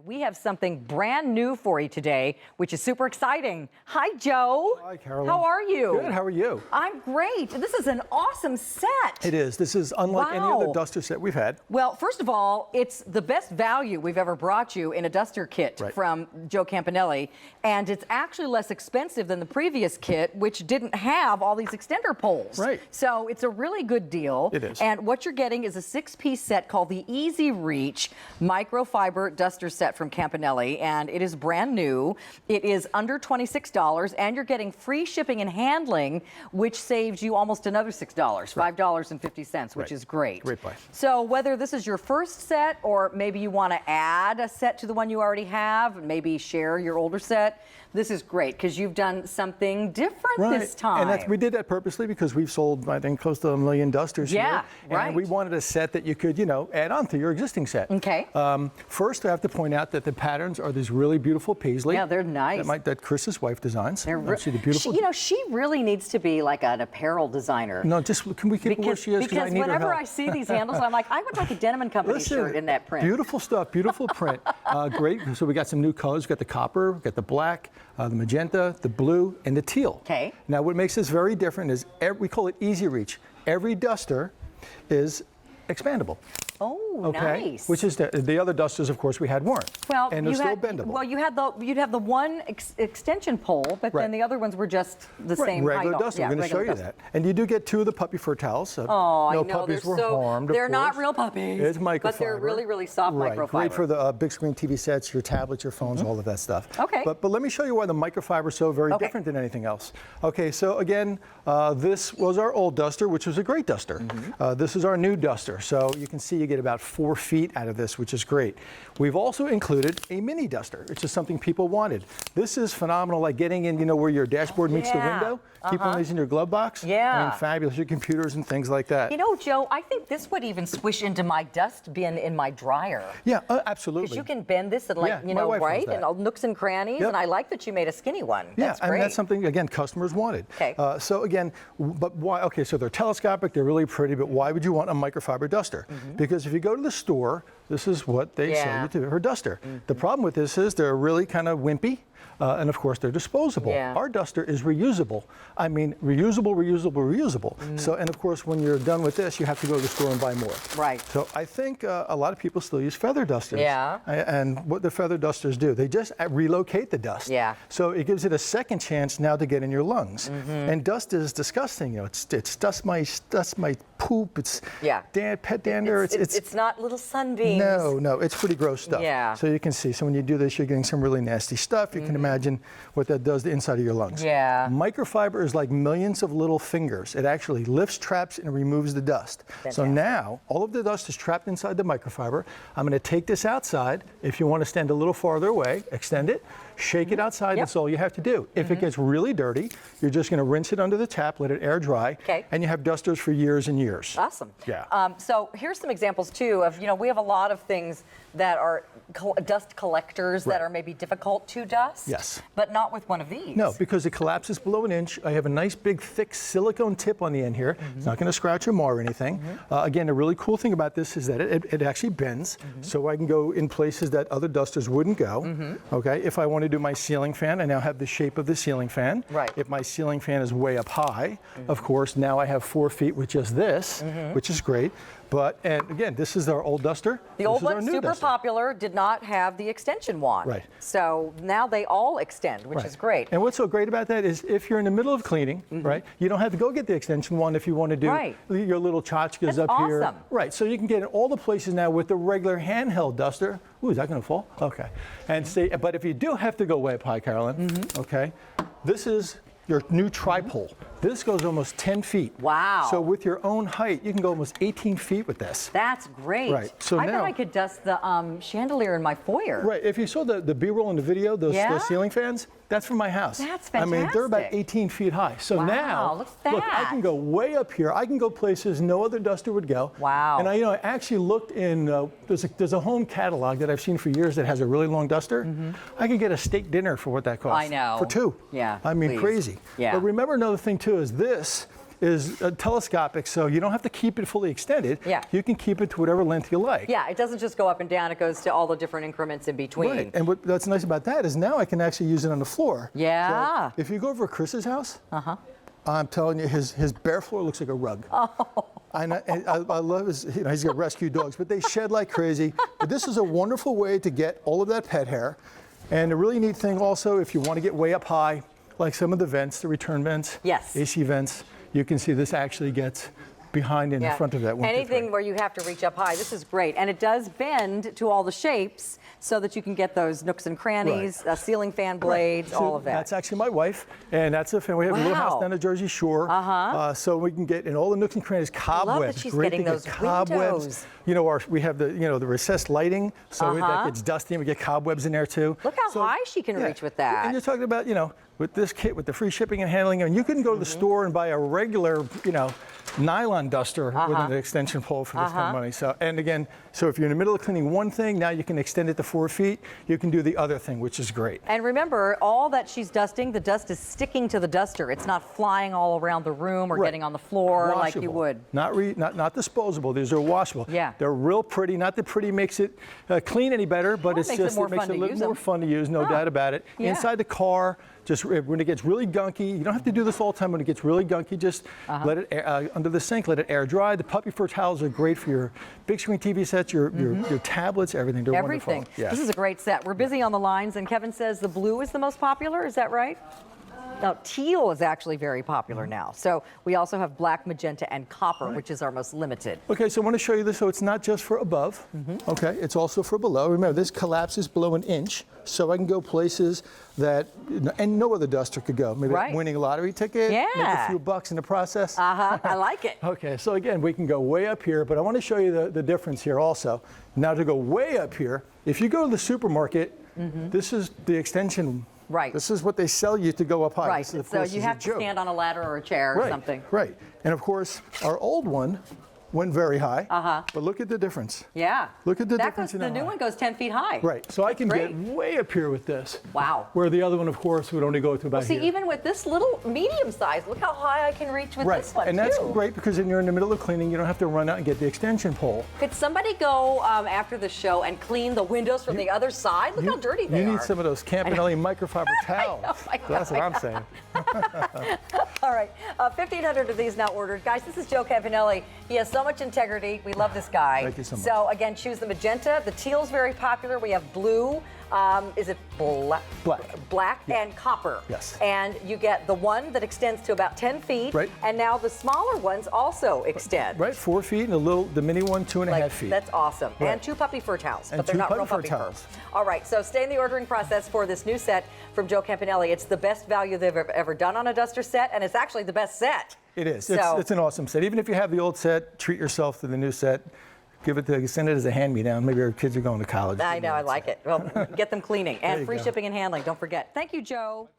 We have something brand new for you today, which is super exciting. Hi, Joe. Hi, Carolyn. How are you? Good. How are you? I'm great. This is an awesome set. It is. This is unlike any other duster set we've had. Well, first of all, it's the best value we've ever brought you in a duster kit from Joe Campanelli, and it's actually less expensive than the previous kit, which didn't have all these extender poles. Right. So it's a really good deal. It is. And what you're getting is a 6-piece set called the EasyReach Microfiber duster set from Campanelli, and it is brand new. It is under $26, and you're getting free shipping and handling, which saves you almost another $6, $5.50, which is great. Great buy. So whether this is your first set, or maybe you want to add a set to the one you already have, maybe share your older set, this is great because you've done something different this time. And we did that purposely because we've sold, I think, close to 1 million dusters here. And we wanted a set that you could, add on to your existing set. Okay. First, I have to point out that the patterns are these really beautiful paisley. Yeah, they're nice. That Chris's wife designs. See the beautiful. She really needs to be like an apparel designer. No, can we keep where she is? Because I need whenever her help. I see these handles, I'm like, I would like a Denim & Company shirt in that print. Beautiful stuff, beautiful print. Great. So we got some new colors. We got the copper, we got the black, the magenta, the blue, and the teal. Okay. Now, what makes this very different is we call it EasyReach. Every duster is expandable. Oh, nice. Which is the other dusters, of course, we had weren't. Well, and they're still bendable. Well, you'd have the one extension pole, but then the other ones were just the same height. Regular duster. We're going to show you that. And you do get 2 of the puppy fur towels. Oh, I know. Puppies were harmed. They're not real puppies. It's microfiber. But they're really, really soft microfiber. Great for the big screen TV sets, your tablets, your phones, all of that stuff. Okay. But let me show you why the microfiber is so very different than anything else. Okay, so again, this was our old duster, which was a great duster. This is our new duster. So you can see you get about 4 feet out of this, which is great. We've also included a mini duster, which is something people wanted. This is phenomenal, like getting in, where your dashboard meets the window. Keep one of these in your glove box. Yeah. I mean, fabulous, your computers and things like that. Joe, I think this would even swish into my dust bin in my dryer. Yeah, absolutely. Because you can bend this at right, and all nooks and crannies, and I like that you made a skinny one. That's great. And that's something, again, customers wanted. Okay. So again, but why, so they're telescopic, they're really pretty, but why would you want a microfiber duster? Because if you go to the store, this is what they sell you to her duster. The problem with this is they're really kind of wimpy. And of course, they're disposable. Our duster is reusable. I mean, reusable, reusable, reusable. So, and of course, when you're done with this, you have to go to the store and buy more. Right. So I think a lot of people still use feather dusters. Yeah. And what the feather dusters do, they just relocate the dust. Yeah. So it gives it a second chance now to get in your lungs. And dust is disgusting. It's dust my poop. It's pet dander. It's not little sunbeams. No, it's pretty gross stuff. Yeah. So you can see. So when you do this, you're getting some really nasty stuff. You can imagine what that does to the inside of your lungs. Yeah. Microfiber is like millions of little fingers. It actually lifts, traps, and removes the dust. Fantastic. So now all of the dust is trapped inside the microfiber. I'm going to take this outside. If you want to stand a little farther away, extend it, shake it outside. That's all you have to do. If it gets really dirty, you're just going to rinse it under the tap, let it air dry, and you have dusters for years and years. Awesome. Yeah. So here's some examples too of, we have a lot of things that are dust collectors that are maybe difficult to dust. Yes. But not with one of these. No, because it collapses below 1 inch. I have a nice big thick silicone tip on the end here. It's not going to scratch or mar or anything. Again, a really cool thing about this is that it actually bends, so I can go in places that other dusters wouldn't go. Okay, if I want to do my ceiling fan, I now have the shape of the ceiling fan. Right. If my ceiling fan is way up high, of course, now I have 4 feet with just this, which is great. And again, this is our old duster. The old one, super popular, did not have the extension wand. Right. So now they all extend, which is great. And what's so great about that is if you're in the middle of cleaning, right, you don't have to go get the extension wand if you want to do your little tchotchkes up here. Awesome. Right. So you can get in all the places now with the regular handheld duster. Ooh, is that going to fall? Okay. And but if you do have to go way up high, Carolyn, okay, this is your new tripole. This goes almost 10 feet. Wow. So with your own height, you can go almost 18 feet with this. That's great. Right. So I now, bet I could dust the chandelier in my foyer. Right. If you saw the B-roll in the video, those ceiling fans, that's from my house. That's fantastic. I mean, they're about 18 feet high. So now, look at that. Look, I can go way up here. I can go places no other duster would go. Wow. And I actually looked in, there's a home catalog that I've seen for years that has a really long duster. I could get a steak dinner for what that costs. I know. For 2. Yeah. I mean, crazy. Yeah. But remember another thing too is this is telescopic, so you don't have to keep it fully extended. Yeah. You can keep it to whatever length you like. Yeah, it doesn't just go up and down, it goes to all the different increments in between. Right. And what's nice about that is now I can actually use it on the floor. Yeah. So if you go over to Chris's house, I'm telling you, his bare floor looks like a rug. Oh. I love his, he's got rescue dogs, but they shed like crazy. But this is a wonderful way to get all of that pet hair. And a really neat thing also, if you want to get way up high, like some of the vents, the return vents, yes, AC vents, you can see this actually gets behind and in front of that one. Anything where you have to reach up high, this is great. And it does bend to all the shapes so that you can get those nooks and crannies, ceiling fan blades, So all of that. That's actually my wife, and that's a fan. We have a little house down the Jersey Shore, so we can get in all the nooks and crannies, cobwebs. I love that she's great getting to those get cobwebs. windows. You know, we have the the recessed lighting, so that gets dusty, and we get cobwebs in there too. Look how high she can reach with that. And you're talking about with this kit, with the free shipping and handling, and you can go to the store and buy a regular nylon duster with an extension pole for this kind of money. So, and again, so if you're in the middle of cleaning one thing, now you can extend it to 4 feet. You can do the other thing, which is great. And remember, all that she's dusting, the dust is sticking to the duster. It's not flying all around the room or getting on the floor like you would. Not disposable. These are washable. Yeah. They're real pretty. Not that pretty makes it clean any better, but it makes it a little more fun to use, no doubt about it. Yeah. Inside the car, just when it gets really gunky, you don't have to do this all the time. When it gets really gunky, just let it under the sink, let it air dry. The puppy fur towels are great for your big screen TV sets, your tablets, everything. They're wonderful. Yeah. This is a great set. We're busy on the lines, and Kevin says the blue is the most popular. Is that right? Now, teal is actually very popular now. So we also have black, magenta, and copper, which is our most limited. Okay, so I want to show you this. So it's not just for above. Okay, it's also for below. Remember, this collapses below an inch, so I can go places that and no other duster could go. Maybe winning a lottery ticket, make a few bucks in the process. I like it. Okay, so again, we can go way up here, but I want to show you the difference here also. Now to go way up here, if you go to the supermarket, this is the extension. Right. This is what they sell you to go up high. Right. So you have to stand on a ladder or a chair or something. Right. And of course, our old one went very high. But look at the difference. Yeah. Look at the difference. The new one goes 10 feet high. Right. So I can get way up here with this. Wow. Where the other one, of course, would only go to about here. See, even with this little medium size, look how high I can reach with this one, and that's great because then you're in the middle of cleaning. You don't have to run out and get the extension pole. Could somebody go after the show and clean the windows from the other side? Look how dirty they are. You need some of those Campanelli microfiber towels. That's what I'm saying. All right. 1,500 of these now ordered. Guys, this is Joe Campanelli. He has so much integrity. We love this guy. Thank you so much. So, again, choose the magenta. The teal's very popular. We have blue. Is it black? Black and copper. Yes. And you get the one that extends to about 10 feet. Right. And now the smaller ones also extend. Right, 4 feet, and the mini one, 2.5 feet. That's awesome. Right. And 2 puppy fur towels, And but they're 2 not real puppy puppy fur fur. towels. All right, so stay in the ordering process for this new set from Joe Campanelli. It's the best value they've ever done on a duster set, and it's actually the best set. It is. So, it's an awesome set. Even if you have the old set, treat yourself to the new set. Send it as a hand-me-down. Maybe our kids are going to college. I know, I like it. Well, get them cleaning and free go. shipping and handling. Don't forget. Thank you, Joe.